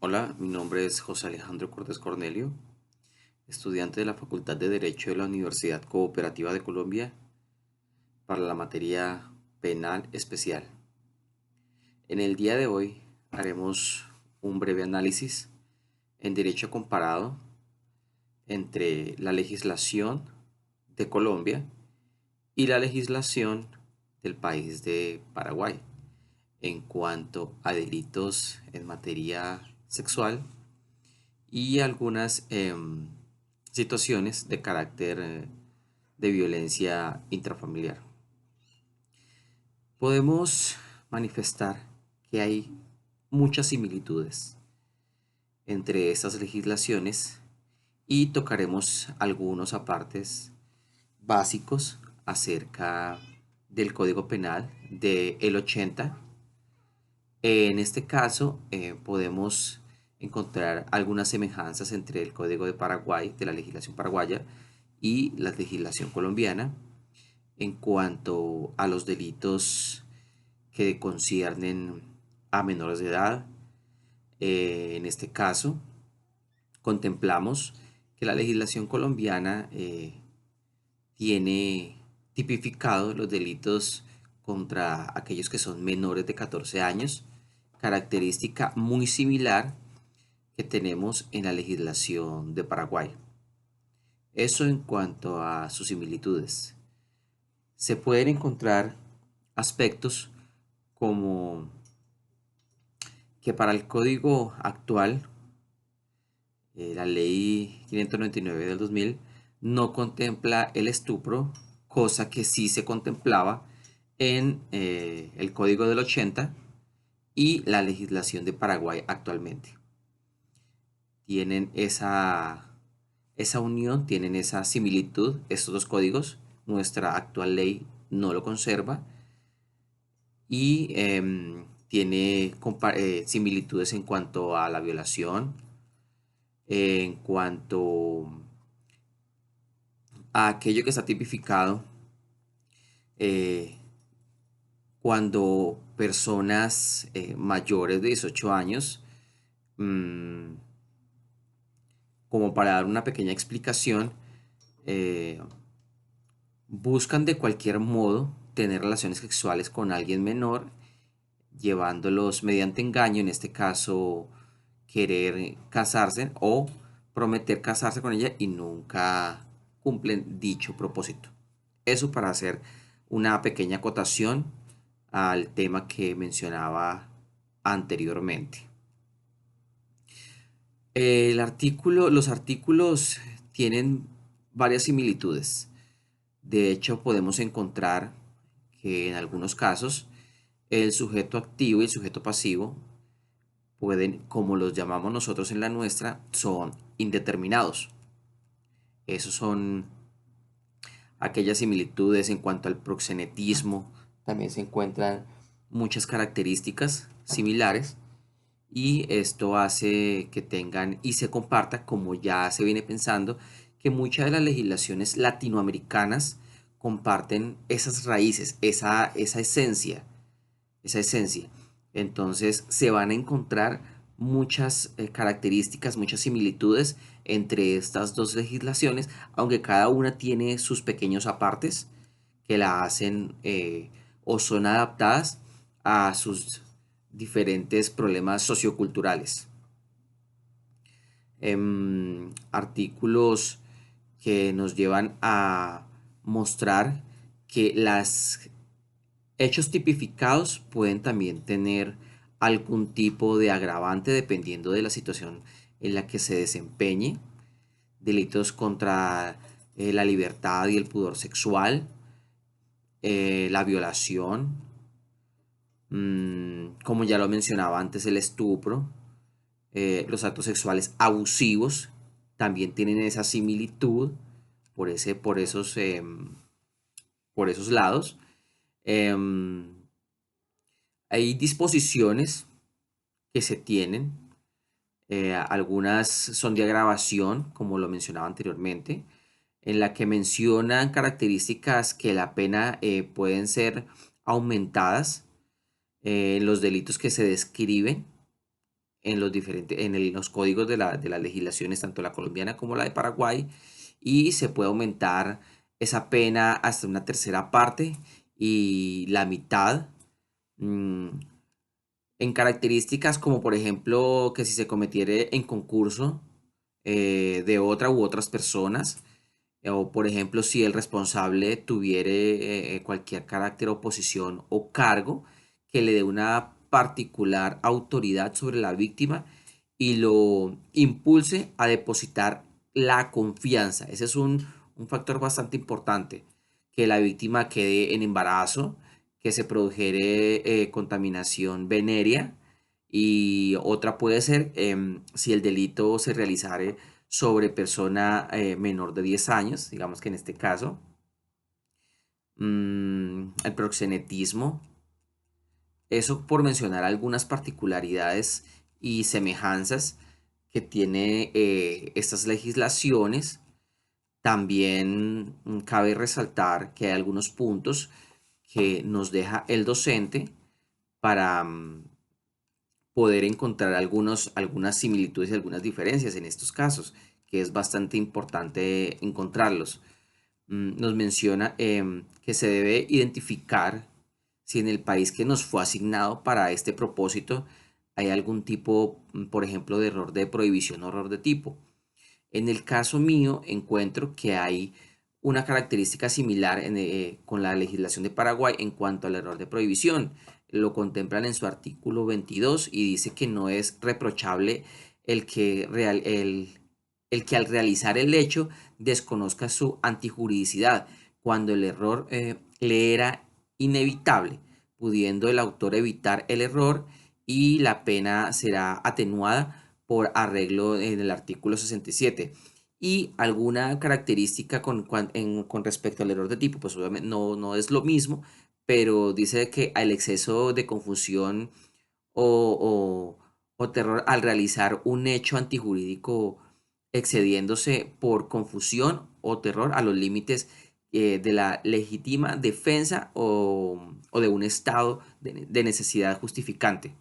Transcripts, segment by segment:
Hola, mi nombre es José Alejandro Cortés Cornelio, estudiante de la Facultad de Derecho de la Universidad Cooperativa de Colombia para la materia Penal Especial. En el día de hoy haremos un breve análisis en derecho comparado entre la legislación de Colombia y la legislación del país de Paraguay en cuanto a delitos en materia sexual y algunas situaciones de carácter de violencia intrafamiliar. Podemos manifestar que hay muchas similitudes entre estas legislaciones y tocaremos algunos apartes básicos acerca del Código Penal del 80. En este caso, podemos encontrar algunas semejanzas entre el Código de Paraguay, de la legislación paraguaya, y la legislación colombiana en cuanto a los delitos que conciernen a menores de edad. En este caso, contemplamos que la legislación colombiana tiene tipificado los delitos contra aquellos que son menores de 14 años, característica muy similar que tenemos en la legislación de Paraguay. Eso en cuanto a sus similitudes. Se pueden encontrar aspectos como que para el código actual, la ley 599 del 2000 no contempla el estupro, cosa que sí se contemplaba en el código del 80 y la legislación de Paraguay actualmente. Tienen esa unión, tienen esa similitud, estos dos códigos. Nuestra actual ley no lo conserva y tiene similitudes en cuanto a la violación, en cuanto a aquello que está tipificado eh, cuando personas mayores de 18 años, mmm, como para dar una pequeña explicación, eh, buscan de cualquier modo tener relaciones sexuales con alguien menor, llevándolos mediante engaño, en este caso querer casarse o prometer casarse con ella y nunca cumplen dicho propósito. Eso para hacer una pequeña acotación al tema que mencionaba anteriormente. Los artículos tienen varias similitudes. De hecho, podemos encontrar que en algunos casos el sujeto activo y el sujeto pasivo pueden, como los llamamos nosotros en la nuestra, son indeterminados. Esos son aquellas similitudes en cuanto al proxenetismo. También se encuentran muchas características similares y esto hace que tengan y se comparta, como ya se viene pensando, que muchas de las legislaciones latinoamericanas comparten esas raíces, esa esencia, esa esencia. Entonces se van a encontrar muchas características, muchas similitudes entre estas dos legislaciones, aunque cada una tiene sus pequeños apartes que la hacen o son adaptadas a sus diferentes problemas socioculturales. Artículos que nos llevan a mostrar que los hechos tipificados pueden también tener algún tipo de agravante dependiendo de la situación en la que se desempeñe. Delitos contra la libertad y el pudor sexual, la violación, como ya lo mencionaba antes, el estupro, los actos sexuales abusivos también tienen esa similitud por esos lados. Em, Hay disposiciones que se tienen, algunas son de agravación, como lo mencionaba anteriormente, en la que mencionan características que la pena pueden ser aumentadas en los delitos que se describen en los códigos de las legislaciones, tanto la colombiana como la de Paraguay, y se puede aumentar esa pena hasta una tercera parte y la mitad. mm, en características como por ejemplo que si se cometiere en concurso de otra u otras personas, o por ejemplo si el responsable tuviere cualquier carácter o posición o cargo que le dé una particular autoridad sobre la víctima y lo impulse a depositar la confianza. Ese es un factor bastante importante, que la víctima quede en embarazo, que se produjere contaminación venérea, y otra puede ser si el delito se realizare sobre persona menor de 10 años, digamos que en este caso, el proxenetismo, eso por mencionar algunas particularidades y semejanzas que tiene estas legislaciones. También cabe resaltar que hay algunos puntos que nos deja el docente para poder encontrar algunas similitudes y algunas diferencias en estos casos, que es bastante importante encontrarlos. Nos menciona que se debe identificar si en el país que nos fue asignado para este propósito hay algún tipo, por ejemplo, de error de prohibición o error de tipo. En el caso mío, encuentro que hay una característica similar con la legislación de Paraguay en cuanto al error de prohibición. Lo contemplan en su artículo 22 y dice que no es reprochable el que, el que al realizar el hecho desconozca su antijuridicidad, cuando el error le era inevitable, pudiendo el autor evitar el error y la pena será atenuada por arreglo en el artículo 67. Y alguna característica con respecto al error de tipo, pues obviamente no es lo mismo, pero dice que el exceso de confusión o terror al realizar un hecho antijurídico excediéndose por confusión o terror a los límites de la legítima defensa o de un estado de necesidad justificante.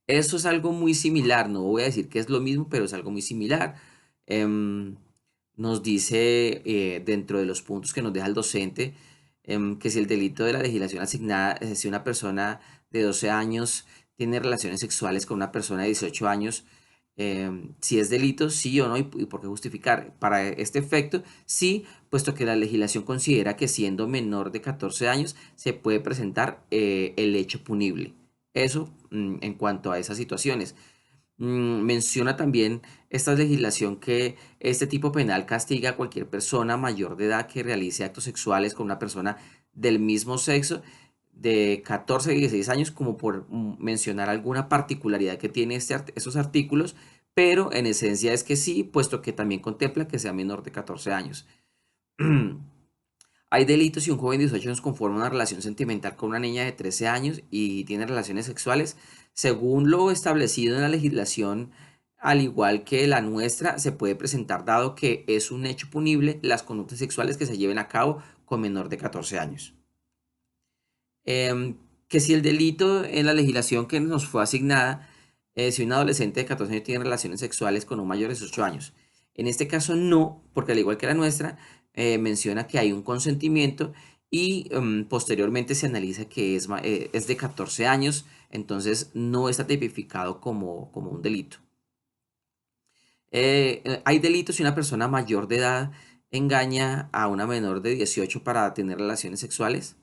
Eso es algo muy similar, no voy a decir que es lo mismo, pero es algo muy similar. Em, Nos dice dentro de los puntos que nos deja el docente que si el delito de la legislación asignada, si una persona de 12 años tiene relaciones sexuales con una persona de 18 años, si es delito, sí o no, y por qué justificar. Para este efecto, sí, puesto que la legislación considera que siendo menor de 14 años se puede presentar el hecho punible. Eso en cuanto a esas situaciones. Menciona también esta legislación que este tipo penal castiga a cualquier persona mayor de edad que realice actos sexuales con una persona del mismo sexo de 14 a 16 años, como por mencionar alguna particularidad que tiene esos artículos, pero en esencia es que sí, puesto que también contempla que sea menor de 14 años. Hay delitos si un joven de 18 años conforma una relación sentimental con una niña de 13 años y tiene relaciones sexuales. Según lo establecido en la legislación, al igual que la nuestra, se puede presentar, dado que es un hecho punible, las conductas sexuales que se lleven a cabo con menor de 14 años. Em, que si el delito en la legislación que nos fue asignada, si un adolescente de 14 años tiene relaciones sexuales con un mayor de 18 años. En este caso no, porque al igual que la nuestra, menciona que hay un consentimiento y posteriormente se analiza que es de 14 años, entonces no está tipificado como un delito. Hay delitos si una persona mayor de edad engaña a una menor de 18 para tener relaciones sexuales.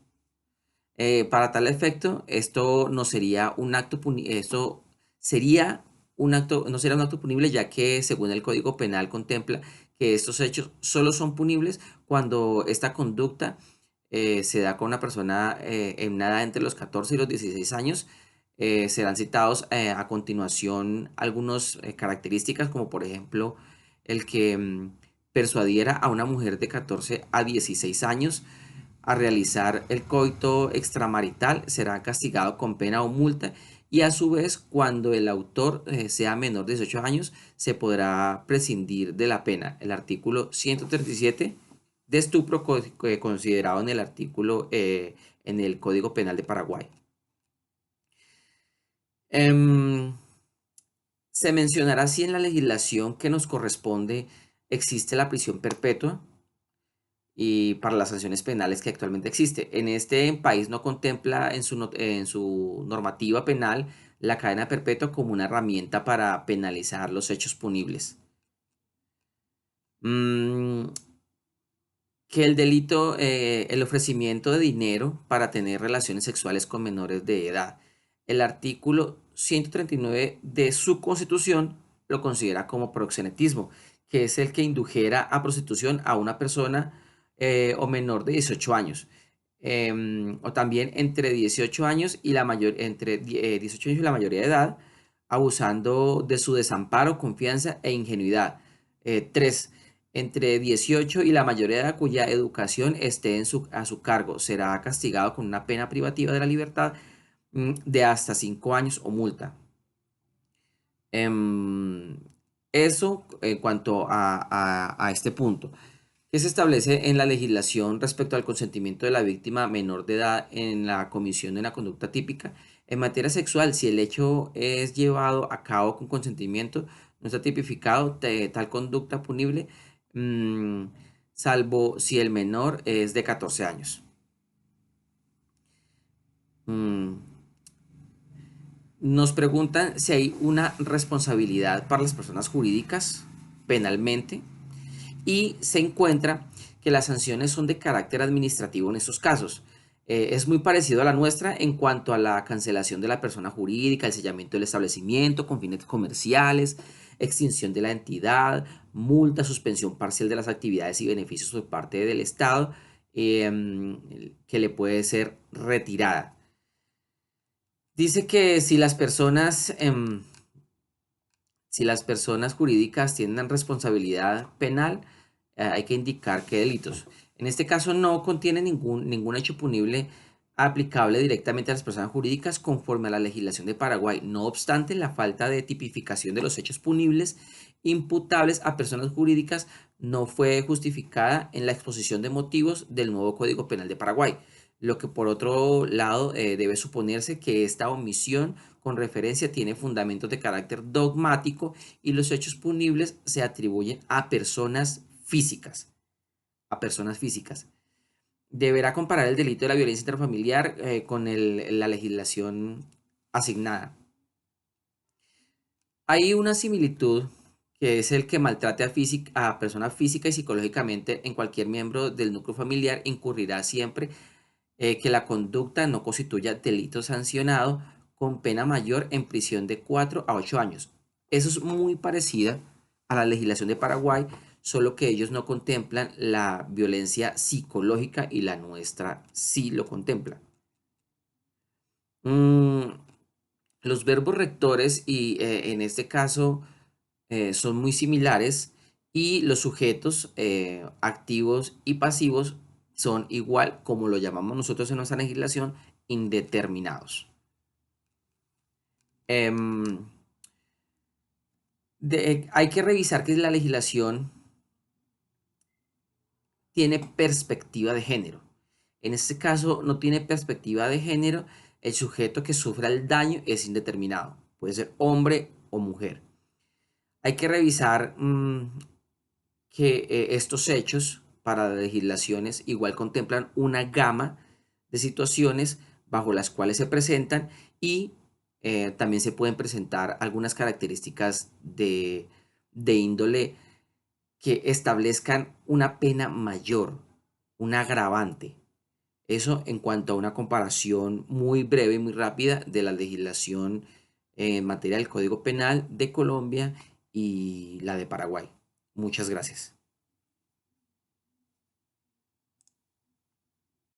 Para tal efecto, esto no sería un acto esto sería un acto, no sería un acto punible, ya que según el Código Penal contempla que estos hechos solo son punibles cuando esta conducta se da con una persona en una edad entre los 14 y los 16 años. Serán citados a continuación algunas características, como por ejemplo el que persuadiera a una mujer de 14 a 16 años a realizar el coito extramarital, será castigado con pena o multa, y a su vez cuando el autor sea menor de 18 años se podrá prescindir de la pena. El artículo 137 de estupro considerado en el artículo en el Código Penal de Paraguay. Em, Se mencionará si en la legislación que nos corresponde existe la prisión perpetua y para las sanciones penales que actualmente existe. En este país no contempla en su normativa penal la cadena perpetua como una herramienta para penalizar los hechos punibles. Mm, que el delito, el ofrecimiento de dinero para tener relaciones sexuales con menores de edad. El artículo 139 de su Constitución lo considera como proxenetismo, que es el que indujera a prostitución a una persona o menor de 18 años. O también entre 18 años y entre 18 años y la mayoría de edad, abusando de su desamparo, confianza e ingenuidad. 3 entre 18 y la mayoría de edad cuya educación esté a su cargo. Será castigado con una pena privativa de la libertad de hasta 5 años o multa. Em, Eso en cuanto a este punto. ¿Qué se establece en la legislación respecto al consentimiento de la víctima menor de edad en la comisión de una conducta típica? En materia sexual, si el hecho es llevado a cabo con consentimiento, no está tipificado tal conducta punible, mm, salvo si el menor es de 14 años. Mm, Nos preguntan si hay una responsabilidad para las personas jurídicas penalmente y se encuentra que las sanciones son de carácter administrativo en estos casos. Es muy parecido a la nuestra en cuanto a la cancelación de la persona jurídica, el sellamiento del establecimiento con fines comerciales, extinción de la entidad, multa, suspensión parcial de las actividades y beneficios por parte del Estado, que le puede ser retirada. Dice que si las personas jurídicas tienen responsabilidad penal, hay que indicar qué delitos. En este caso no contiene ningún hecho punible aplicable directamente a las personas jurídicas conforme a la legislación de Paraguay. No obstante, la falta de tipificación de los hechos punibles imputables a personas jurídicas no fue justificada en la exposición de motivos del nuevo Código Penal de Paraguay, lo que por otro lado debe suponerse que esta omisión con referencia tiene fundamentos de carácter dogmático y los hechos punibles se atribuyen a personas físicas. A personas físicas. Deberá comparar el delito de la violencia intrafamiliar con la legislación asignada. Hay una similitud que es el que maltrate a persona física y psicológicamente en cualquier miembro del núcleo familiar incurrirá siempre que la conducta no constituya delito sancionado con pena mayor en prisión de 4 a 8 años. Eso es muy parecida a la legislación de Paraguay, solo que ellos no contemplan la violencia psicológica y la nuestra sí lo contempla. Mm, los verbos rectores y en este caso son muy similares y los sujetos activos y pasivos son igual, como lo llamamos nosotros en nuestra legislación, indeterminados. Em, Hay que revisar que la legislación tiene perspectiva de género. En este caso no tiene perspectiva de género, el sujeto que sufra el daño es indeterminado, puede ser hombre o mujer. Hay que revisar que estos hechos para las legislaciones igual contemplan una gama de situaciones bajo las cuales se presentan y también se pueden presentar algunas características de índole que establezcan una pena mayor, un agravante. Eso en cuanto a una comparación muy breve y muy rápida de la legislación en materia del Código Penal de Colombia y la de Paraguay. Muchas gracias.